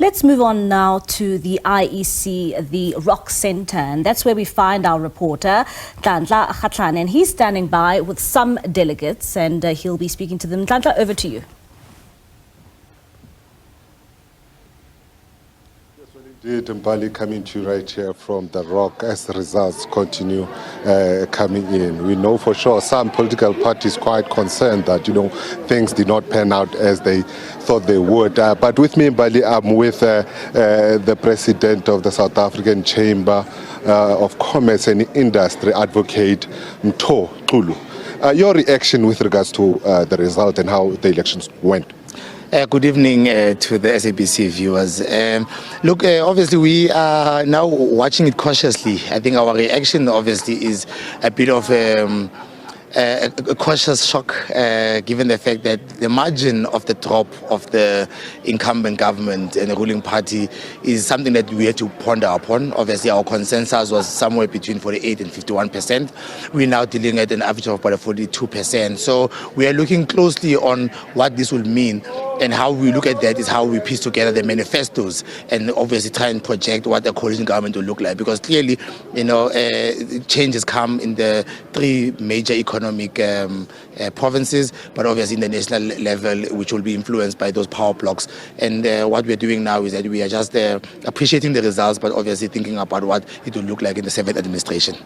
Let's move on now to the IEC, the Rock Centre, and that's where we find our reporter, Ntlantla Kgatlhane, and he's standing by with some delegates, and he'll be speaking to them. Ntlantla, over to you. Indeed, Mbali, coming to you right here from the Rock as the results continue coming in. We know for sure some political parties quite concerned that, things did not pan out as they thought they would. But with me, Mbali, I'm with the president of the South African Chamber of Commerce and Industry, Advocate Mtho Xulu. Your reaction with regards to the result and how the elections went? Good evening to the SABC viewers. Look, obviously we are now watching it cautiously. I think our reaction obviously is a bit of a cautious shock, given the fact that the margin of the drop of the incumbent government and the ruling party is something that we had to ponder upon. Obviously, our consensus was somewhere between 48 and 51%. We're now dealing at an average of about 42%. So we are looking closely on what this will mean, and how we look at that is how we piece together the manifestos and obviously try and project what the coalition government will look like. Because clearly, changes come in the three major economic provinces, but obviously in the national level, which will be influenced by those power blocks. And what we're doing now is that we are just appreciating the results, but obviously thinking about what it will look like in the seventh administration.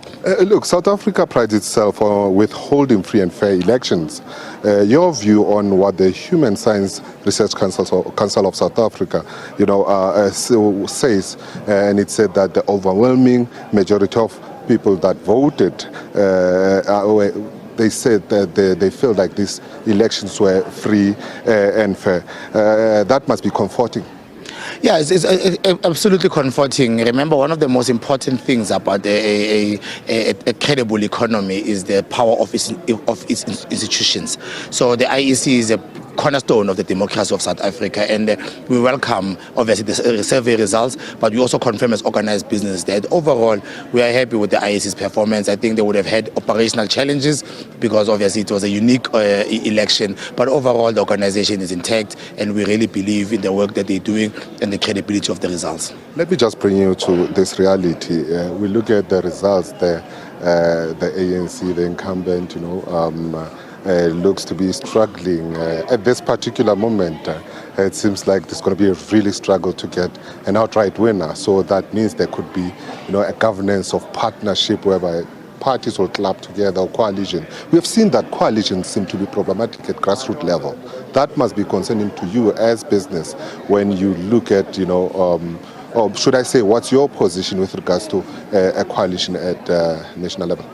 Look, South Africa prides itself with holding free and fair elections. Your view on what the Human Science Research Council of South Africa, says, and it said that the overwhelming majority of people that voted, they said that they feel like these elections were free and fair. That must be comforting. Yeah, it's absolutely comforting. Remember, one of the most important things about a credible economy is the power of its institutions. So the IEC is a cornerstone of the democracy of South Africa, and we welcome obviously the survey results, but we also confirm as organized business that overall we are happy with the IEC's performance. I think they would have had operational challenges because obviously it was a unique election, but overall the organization is intact, and we really believe in the work that they're doing and the credibility of the results. Let me just bring you to this reality. We look at the results there. The ANC, the incumbent, looks to be struggling at this particular moment. It seems like there's going to be a really struggle to get an outright winner. So that means there could be, a governance of partnership whereby parties will club together, or coalition. We have seen that coalitions seem to be problematic at grassroots level. That must be concerning to you as business when you look at, or should I say, what's your position with regards to a coalition at national level?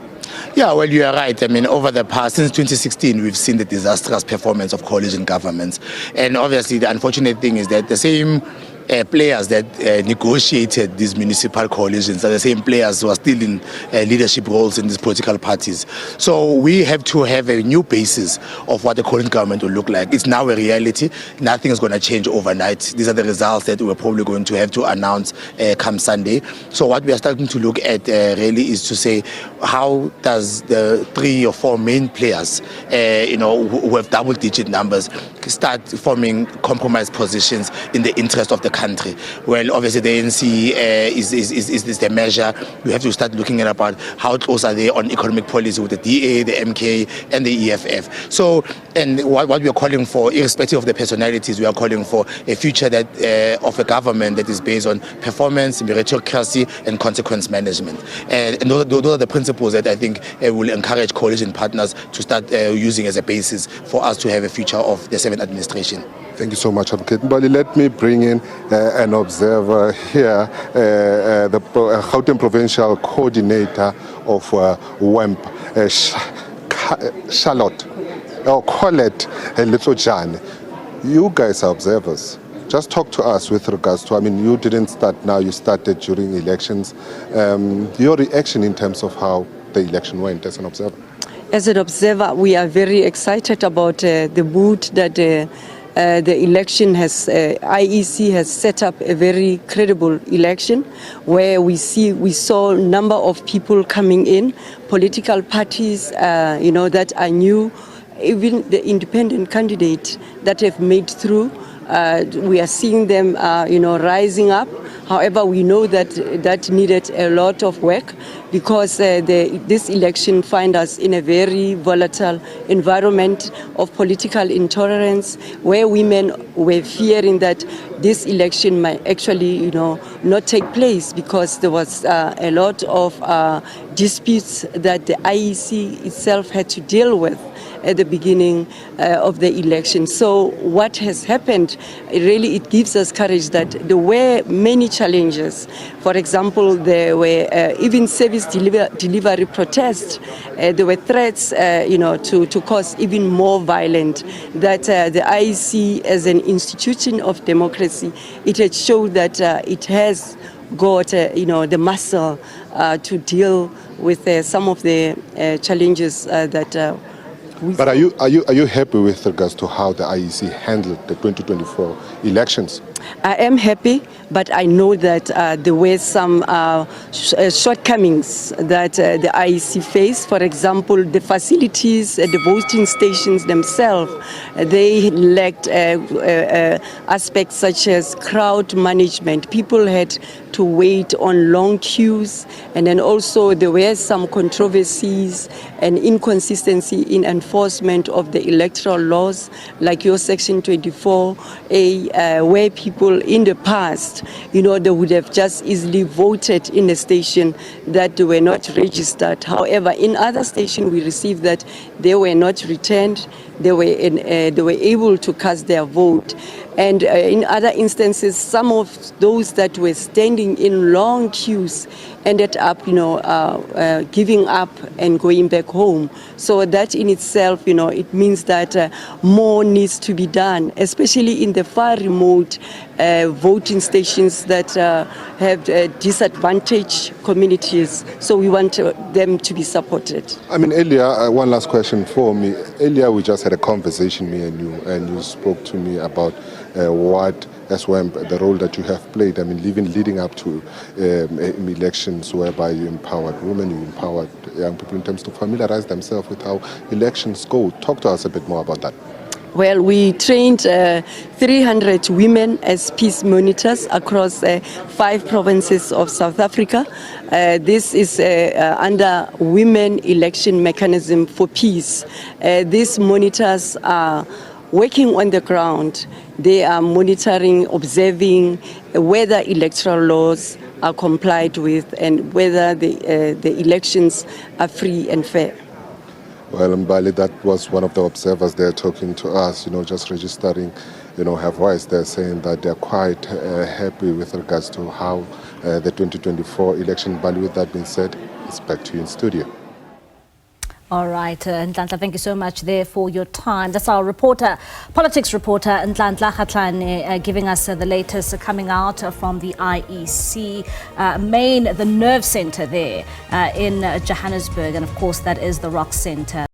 Yeah, well, you are right. I mean, over the past, since 2016, we've seen the disastrous performance of coalition governments. And obviously, the unfortunate thing is that the same players that negotiated these municipal coalitions are the same players who are still in leadership roles in these political parties. So we have to have a new basis of what the coalition government will look like. It's now a reality. Nothing is going to change overnight. These are the results that we're probably going to have to announce come Sunday. So what we are starting to look at really is to say, how does the 3 or 4 main players, who have double-digit numbers, start forming compromise positions in the interest of the country? Well, obviously the ANC is the measure. We have to start looking at about how close are they on economic policy with the DA, the MK, and the EFF. So, and what we are calling for, irrespective of the personalities, we are calling for a future that of a government that is based on performance, meritocracy, and consequence management. And those are the principles that I think will encourage coalition partners to start using as a basis for us to have a future of the 7th administration. Thank you so much, Advocate Mbali. Let me bring in an observer here, the Gauteng Provincial Coordinator of WEMP, Charlotte, or Colette Litlojane. You guys are observers. Just talk to us with regards to, you didn't start now, you started during elections. Your reaction in terms of how the election went as an observer? As an observer, we are very excited about the mood that the election has, IEC has set up a very credible election where we saw a number of people coming in, political parties, that are new, even the independent candidates that have made through We are seeing them, rising up. However, we know that that needed a lot of work because this election finds us in a very volatile environment of political intolerance, where women were fearing that this election might actually, not take place because there was a lot of disputes that the IEC itself had to deal with at the beginning of the election. So what has happened, it gives us courage that there were many challenges. For example, there were even service delivery protests. There were threats, to cause even more violence. That the IEC, as an institution of democracy, it had shown that it has got, the muscle to deal with some of the challenges that. But are you happy with regards to how the IEC handled the 2024 elections? I am happy, but I know that there were some shortcomings that the IEC faced. For example, the facilities at the voting stations themselves, they lacked aspects such as crowd management. People had to wait on long queues, and then also there were some controversies and inconsistency in enforcement of the electoral laws, like your Section 24A, where people in the past, they would have just easily voted in a station that they were not registered. However, in other stations, we received that they were not returned. They were able to cast their vote. And in other instances, some of those that were standing in long queues ended up, giving up and going back home. So that in itself, it means that more needs to be done, especially in the far remote voting stations that have disadvantaged communities. So we want them to be supported. I mean, earlier, one last question for me. Earlier, we just had a conversation, me and you spoke to me about the role that you have played. I mean, leading up to elections whereby you empowered women, you empowered young people in terms to familiarize themselves with how elections go. Talk to us a bit more about that. Well, we trained 300 women as peace monitors across 5 provinces of South Africa. This is under Women Election Mechanism for Peace. These monitors are working on the ground. They are monitoring, observing whether electoral laws are complied with and whether the elections are free and fair. Well, Mbali, that was one of the observers there talking to us, just registering, her voice. They're saying that they're quite happy with regards to how the 2024 election. Mbali, with that being said, it's back to you in studio. All right, Ntlantla, thank you so much there for your time. That's our politics reporter, Ntlantla Kgatlhane, giving us the latest coming out from the IEC, the nerve center there in Johannesburg. And of course, that is the Rock Center.